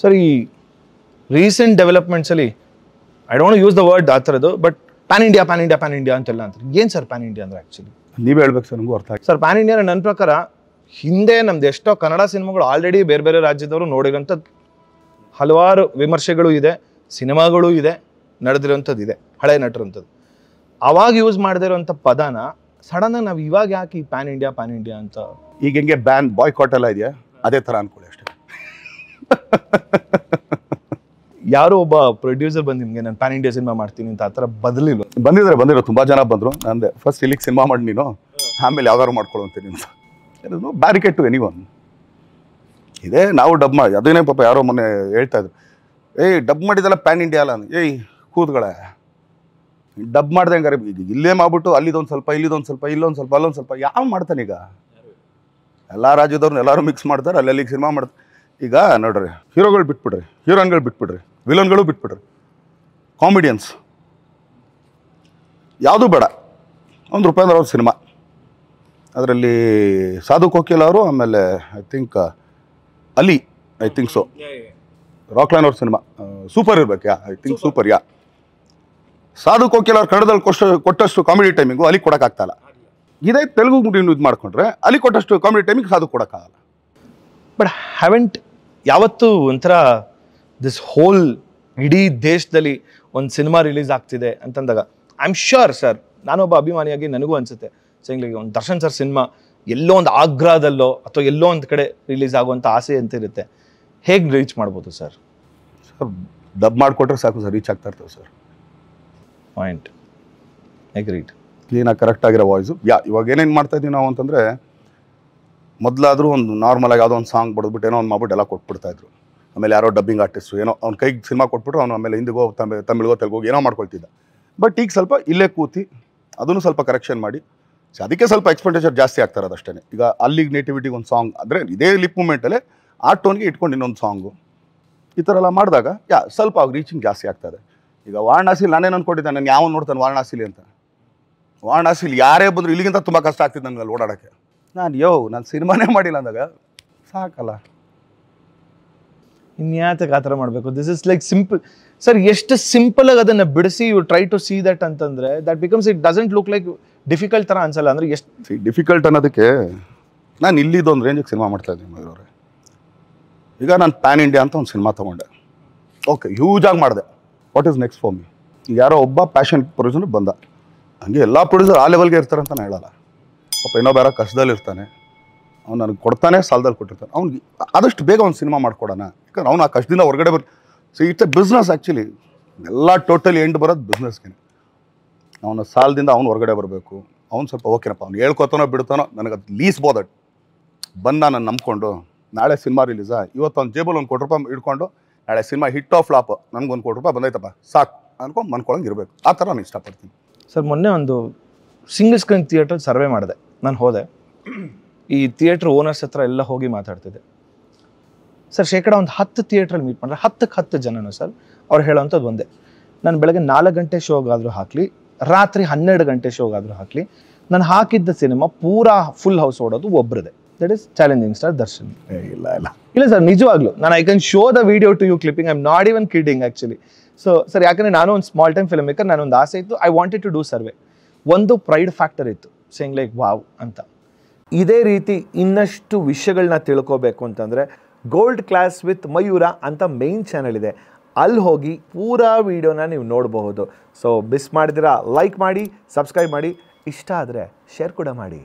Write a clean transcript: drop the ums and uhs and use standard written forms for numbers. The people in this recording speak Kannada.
ಸರ್ ಈ ರೀಸೆಂಟ್ ಡೆವಲಪ್ಮೆಂಟ್ಸಲ್ಲಿ I don't use the word ಆ ಥರದ್ದು, ಬಟ್ ಪ್ಯಾನ್ ಇಂಡಿಯಾ ಅಂತೆಲ್ಲ ಅಂತಾರೆ. ಏನು ಸರ್ ಪ್ಯಾನ್ ಇಂಡಿಯಾ ಅಂದರೆ ಆ್ಯಕ್ಚುಲಿ? ನೀವೇ ಹೇಳ್ಬೇಕು ಸರ್, ನನಗೂ ಅರ್ಥ ಆಗಿ. ಸರ್ ಪ್ಯಾನ್ ಇಂಡಿಯಾ ನನ್ನ ಪ್ರಕಾರ ಹಿಂದೆ ನಮ್ದು ಎಷ್ಟೋ ಕನ್ನಡ ಸಿನಿಮಾಗಳು ಆಲ್ರೆಡಿ ಬೇರೆ ಬೇರೆ ರಾಜ್ಯದವರು ನೋಡಿರೋಂಥದ್ದು ಹಲವಾರು ವಿಮರ್ಶೆಗಳು ಇದೆ, ಸಿನಿಮಾಗಳು ಇದೆ, ನಡೆದಿರೋಂಥದ್ದು ಇದೆ, ಹಳೆ ನಟರಂಥದ್ದು. ಅವಾಗ ಯೂಸ್ ಮಾಡದೇ ಇರೋಂಥ ಪದನ ಸಡನ್ನಾಗಿ ನಾವು ಇವಾಗ ಯಾಕೆ ಈ ಪ್ಯಾನ್ ಇಂಡಿಯಾ ಅಂತ? ಈಗ ಹೆಂಗೆ ಬ್ಯಾನ್ ಬಾಯ್ಕಾಟ್ ಎಲ್ಲ ಇದೆಯಾ, ಅದೇ ಥರ ಅನ್ಕೊಳ್ಳಿ ಅಷ್ಟೇ. ಯಾರೋ ಒಬ್ಬ ಪ್ರೊಡ್ಯೂಸರ್ ಬಂದು ನಿಮಗೆ ನಾನು ಪ್ಯಾನ್ ಇಂಡಿಯಾ ಸಿನಿಮಾ ಮಾಡ್ತೀನಿ ಅಂತ ಆ ಥರ ಬಂದಿರೋ ತುಂಬ ಜನ ಬಂದರು. ನಂದೆ ಫಸ್ಟ್ ಇಲ್ಲಿಗೆ ಸಿನಿಮಾ ಮಾಡಿ ನೀನು, ಆಮೇಲೆ ಯಾವ್ದಾದ್ರು ಮಾಡ್ಕೊಳ್ಳುವಂತೀನಿ ಅಂತ. ಬ್ಯಾರಿಕೇಡ್ ಟು ಎನಿ ಒನ್ ಇದೆ. ನಾವು ಡಬ್ ಮಾಡಿ ಅದೇನೇ ಪಾಪ ಯಾರೋ ಮೊನ್ನೆ ಹೇಳ್ತಾ ಇದ್ರು, ಡಬ್ ಮಾಡಿದಲ್ಲ ಪ್ಯಾನ್ ಇಂಡಿಯಾ ಅಲ್ಲ. ಕೂತ್ಗಳೇ, ಡಬ್ ಮಾಡ್ದೆ ಹಂಗಾರೆ ಈಗ ಇಲ್ಲೇ ಮಾಡ್ಬಿಟ್ಟು ಅಲ್ಲಿದೊಂದು ಸ್ವಲ್ಪ ಇಲ್ಲೊಂದು ಸ್ವಲ್ಪ ಅಲ್ಲೊಂದು ಸ್ವಲ್ಪ ಯಾವ ಮಾಡ್ತಾನೆ? ಈಗ ಎಲ್ಲ ರಾಜ್ಯದವ್ರನ್ನ ಎಲ್ಲರೂ ಮಿಕ್ಸ್ ಮಾಡ್ತಾರೆ, ಅಲ್ಲಿಗೆ ಸಿನಿಮಾ ಮಾಡ್ತಾರೆ. ಈಗ ನೋಡ್ರಿ, ಹೀರೋಗಳು ಬಿಟ್ಬಿಡ್ರಿ, ಹೀರೋಯಿನ್ಗಳು ಬಿಟ್ಬಿಡ್ರಿ, ವಿಲನ್ಗಳು ಬಿಟ್ಬಿಡ್ರಿ, ಕಾಮಿಡಿಯನ್ಸ್ ಯಾವುದೂ ಬೇಡ. ₹1 ಅವ್ರ ಸಿನಿಮಾ, ಅದರಲ್ಲಿ ಸಾಧು ಕೋಕಿಲ್ ಅವರು, ಆಮೇಲೆ I think Ali, I think so, Rockline ಅವ್ರ ಸಿನಿಮಾ ಸೂಪರ್ ಇರ್ಬೇಕು. I think super. ಸಾಧು ಕೋಕಿಲ್ ಅವ್ರು ಕನ್ನಡದಲ್ಲಿ ಕೊಟ್ಟಷ್ಟು ಕಾಮಿಡಿ ಟೈಮಿಂಗು ಅಲ್ಲಿ ಕೊಡೋಕ್ಕಾಗ್ತಾಯಿಲ್ಲ. ಇದೇ ತೆಲುಗು ನೀವು ಇದು ಮಾಡ್ಕೊಂಡ್ರೆ ಅಲ್ಲಿ ಕೊಟ್ಟಷ್ಟು ಕಾಮಿಡಿ ಟೈಮಿಂಗ್ ಸಾಧು ಕೊಡೋಕ್ಕಾಗಲ್ಲ. ಬಟ್ ಹ್ಯಾವೆಂಟ್ ಯಾವತ್ತೂ ಒಂಥರ ದಿಸ್ ಹೋಲ್ ಇಡೀ ದೇಶದಲ್ಲಿ ಒಂದು ಸಿನಿಮಾ ರಿಲೀಸ್ ಆಗ್ತಿದೆ ಅಂತಂದಾಗ ಐ ಆಮ್ ಶ್ಯೂರ್ ಸರ್, ನಾನೊಬ್ಬ ಅಭಿಮಾನಿಯಾಗಿ ನನಗೂ ಅನಿಸುತ್ತೆ ಸೆಂಗ್ಲಿಗೆ ಒಂದು ದರ್ಶನ್ ಸರ್ ಸಿನಿಮಾ ಎಲ್ಲೋ ಒಂದು ಆಗ್ರಾದಲ್ಲೋ ಅಥವಾ ಎಲ್ಲೋ ಒಂದು ಕಡೆ ರಿಲೀಸ್ ಆಗುವಂಥ ಆಸೆ ಅಂತ ಇರುತ್ತೆ. ಹೇಗೆ ರೀಚ್ ಮಾಡ್ಬೋದು ಸರ್? ಸರ್ ಡಬ್ ಮಾಡಿಕೊಟ್ರೆ ಸಾಕು ಸರ್, ರೀಚ್ ಆಗ್ತಾ ಇರ್ತೇವೆ ಸರ್. Point agreed. ಕ್ಲೀನಾಗಿ ಕರೆಕ್ಟಾಗಿರೋ ವಾಯ್ಸು. ಇವಾಗ ಏನೇನು ಮಾಡ್ತಾಯಿದ್ದೀವಿ ನಾವು ಅಂತಂದರೆ, ಮೊದಲಾದರೂ ಒಂದು ನಾರ್ಮಲಾಗಿ ಯಾವುದೋ ಒಂದು ಸಾಂಗ್ ಬಡ್ದ್ಬಿಟ್ಟು ಏನೋ ಒಂದು ಮಾಡ್ಬಿಟ್ಟು ಎಲ್ಲ ಕೊಟ್ಬಿಡ್ತಾಯಿದ್ರು. ಆಮೇಲೆ ಯಾರೋ ಡಬ್ಬಿಂಗ್ ಆರ್ಟಿಸ್ಟು ಏನೋ ಅವ್ನ ಕೈಗೆ ಸಿನಿಮಾ ಕೊಟ್ಬಿಟ್ರು, ಅವನು ಆಮೇಲೆ ಹಿಂದಿಗೋ ತಮಿಳ್ಗೋ ತೆಲುಗೋ ಏನೋ ಮಾಡ್ಕೊಳ್ತಿದ್ದ. ಬಟ್ ಈಗ ಸ್ವಲ್ಪ ಇಲ್ಲೇ ಕೂತಿ ಅದನ್ನು ಸ್ವಲ್ಪ ಕರೆಕ್ಷನ್ ಮಾಡಿ, ಅದಕ್ಕೆ ಸ್ವಲ್ಪ ಎಕ್ಸ್ಪೆಂಡಿಚರ್ ಜಾಸ್ತಿ ಆಗ್ತಾ ಇರೋದು ಅಷ್ಟೇ. ಈಗ ಅಲ್ಲಿಗೆ ನೇಟಿವಿಟಿಗೆ ಒಂದು ಸಾಂಗ್ ಅಂದರೆ ಇದೇ ಲಿಪ್ ಮೂಮೆಂಟಲ್ಲೇ ಆ ಟೋನ್ಗೆ ಇಟ್ಕೊಂಡು ಇನ್ನೊಂದು ಸಾಂಗು, ಈ ಥರ ಎಲ್ಲ ಮಾಡಿದಾಗ ಸ್ವಲ್ಪ ಅವ್ರು ರೀಚಿಂಗ್ ಜಾಸ್ತಿ ಆಗ್ತದೆ. ಈಗ ವಾರಣಾಸಿಲಿ ನಾನೇನು ಅಂದ್ಕೊಂಡಿದ್ದೆ, ನಾನು ಯಾವ ನೋಡ್ತಾನೆ ವಾರಣಾಸಿಲಿ ಅಂತ. ವಾರಣಾಸಿಲಿ ಯಾರೇ ಬಂದರೂ ಇಲ್ಲಿಗಿಂತ ತುಂಬ ಕಷ್ಟ ಆಗ್ತಿದೆ ನನಗೆ ಅಲ್ಲಿ ಓಡಾಡೋಕ್ಕೆ. ನಾನು ಸಿನಿಮಾನೇ ಮಾಡಿಲ್ಲ ಅಂದಾಗ ಸಾಕಲ್ಲ, ಇನ್ಯಾತಕ್ಕೆ ಆ ಥರ ಮಾಡಬೇಕು? This is like simple sir. ಎಷ್ಟು ಸಿಂಪಲಾಗಿ ಅದನ್ನು ಬಿಡಿಸಿ you try to see that ಅಂತಂದರೆ that becomes it doesn't look like difficult ಥರ ಅನ್ಸಲ್ಲ. ಅಂದರೆ ಎಷ್ಟು ಡಿಫಿಕಲ್ಟ್ ಅನ್ನೋದಕ್ಕೆ ನಾನು ಇಲ್ಲಿದ್ದೊಂದು ರೇಂಜಿಗೆ ಸಿನಿಮಾ ಮಾಡ್ತಾಯಿದ್ದೀನಿ ಮಯೂರವ್ರೆ. ಈಗ ನಾನು ಪ್ಯಾನ್ ಇಂಡಿಯಾ ಅಂತ ಒಂದು ಸಿನಿಮಾ ತೊಗೊಂಡೆ, ಓಕೆ, ಹ್ಯೂಜಾಗಿ ಮಾಡಿದೆ. What is next for me? ಈಗ ಯಾರೋ ಒಬ್ಬ ಪ್ಯಾಷನ್ ಪ್ರೊಡ್ಯೂಸರ್ ಬಂದ, ಹಂಗೆ ಎಲ್ಲ ಪ್ರೊಡ್ಯೂಸರ್ ಆ ಲೆವೆಲ್ಗೆ ಇರ್ತಾರೆ ಅಂತ ನಾನು ಹೇಳಲ್ಲ. ಪಾಪ ಇನ್ನೊಬ್ಬ ಯಾರೋ ಕಷ್ಟದಲ್ಲಿ ಇರ್ತಾನೆ, ಅವ್ನು ನನಗೆ ಕೊಡ್ತಾನೆ, ಸಾಲದಲ್ಲಿ ಕೊಟ್ಟಿರ್ತಾನೆ. ಅವ್ನಿಗೆ ಆದಷ್ಟು ಬೇಗ ಒಂದು ಸಿನಿಮಾ ಮಾಡ್ಕೊಡೋಣ, ಯಾಕಂದ್ರೆ ಅವ್ನು ಆ ಕಷ್ಟದಿಂದ ಹೊರಗಡೆ so it's A business actually. ಎಲ್ಲ ಟೋಟಲಿ ಎಂಡ್ ಬರೋದು ಬಿಸ್ನೆಸ್ಗೆ. ಅವನ ಸಾಲದಿಂದ ಅವ್ನು ಹೊರಗಡೆ ಬರಬೇಕು. ಅವ್ನು ಸ್ವಲ್ಪ ಓಕೆನಪ್ಪ, ಅವ್ನು ಹೇಳ್ಕೊತಾನೋ ಬಿಡ್ತಾನೋ, ನನಗೆ ಅದು ಲೀಸ್ಬೋದು. ಬಂದ ನಾನು ನಂಬ್ಕೊಂಡು ನಾಳೆ ಸಿನಿಮಾ ರಿಲೀಸಾ, ಇವತ್ತು ಅವ್ನು ಜೇಬಲ್ಲಿ ಒಂದು ₹1 ಇಟ್ಕೊಂಡು ನಾಳೆ ಸಿನಿಮಾ ಹಿಟ್ ಆಫ್ ಫ್ಲಾಪ್, ನನಗೊಂದು ₹1 ಬಂದೈತಪ್ಪ ಸಾಕು ಅನ್ಕೊಂಡು ಮನ್ಕೊಳಂಗೆ ಇರಬೇಕು. ಆ ಥರ ನಾನು ಇಷ್ಟಪಡ್ತೀನಿ ಸರ್. ಮೊನ್ನೆ ಒಂದು ಸಿಂಗಲ್ ಸ್ಕ್ರೀನ್ ಥಿಯೇಟ್ರಲ್ಲಿ ಸರ್ವೆ ಮಾಡಿದೆ, ನಾನು ಹೋದೆ. ಈ ಥಿಯೇಟ್ರ್ ಓನರ್ಸ್ ಹತ್ರ ಎಲ್ಲ ಹೋಗಿ ಮಾತಾಡ್ತಿದ್ದೆ ಸರ್. ಶೇಕಡ ಒಂದು 10 ಥಿಯೇಟ್ರಲ್ಲಿ ಮೀಟ್ ಮಾಡಿದ್ರೆ 10 ಜನನು ಸರ್ ಅವ್ರು ಹೇಳೋವಂಥದ್ದು ಒಂದೇ, ನಾನು ಬೆಳಗ್ಗೆ 4 ಗಂಟೆ ಶೋಗಾದರೂ ಹಾಕಲಿ, ರಾತ್ರಿ 12 ಗಂಟೆ ಶೋಗಾದರೂ ಹಾಕಲಿ, ನಾನು ಹಾಕಿದ್ದ ಸಿನಿಮಾ ಪೂರಾ ಫುಲ್ ಹೌಸ್ ಓಡೋದು ಒಬ್ಬರದೇ. That is challenging star Darshan. ಇಲ್ಲ ಸರ್, ನಿಜವಾಗ್ಲೂ ನಾನು I can show the video to you clipping. I am not even kidding actually. So sir, ಯಾಕಂದರೆ ನಾನು ಒಂದು ಸ್ಮಾಲ್ ಟೈಮ್ ಫಿಲ್ಮ್ ಮೇಕರ್, ನಾನೊಂದು ಆಸೆ ಇತ್ತು, I wanted to do survey. ಒಂದು ಪ್ರೈಡ್ ಫ್ಯಾಕ್ಟರ್ ಇತ್ತು, ಸೇಯಿಂಗ್ ಲೈಕ್ ವಾವ್ ಅಂತ. ಇದೇ ರೀತಿ ಇನ್ನಷ್ಟು ವಿಷಯಗಳನ್ನ ತಿಳ್ಕೋಬೇಕು ಅಂತಂದರೆ ಗೋಲ್ಡ್ ಕ್ಲಾಸ್ ವಿತ್ ಮಯೂರ ಅಂತ ಮೇನ್ ಚಾನಲ್ ಇದೆ, ಅಲ್ಲಿ ಹೋಗಿ ಪೂರಾ ವೀಡಿಯೋನ ನೀವು ನೋಡಬಹುದು. ಸೊ ಮಿಸ್ ಮಾಡಿದಿರಾ ಲೈಕ್ ಮಾಡಿ, ಸಬ್ಸ್ಕ್ರೈಬ್ ಮಾಡಿ, ಇಷ್ಟ ಆದರೆ ಶೇರ್ ಕೂಡ ಮಾಡಿ.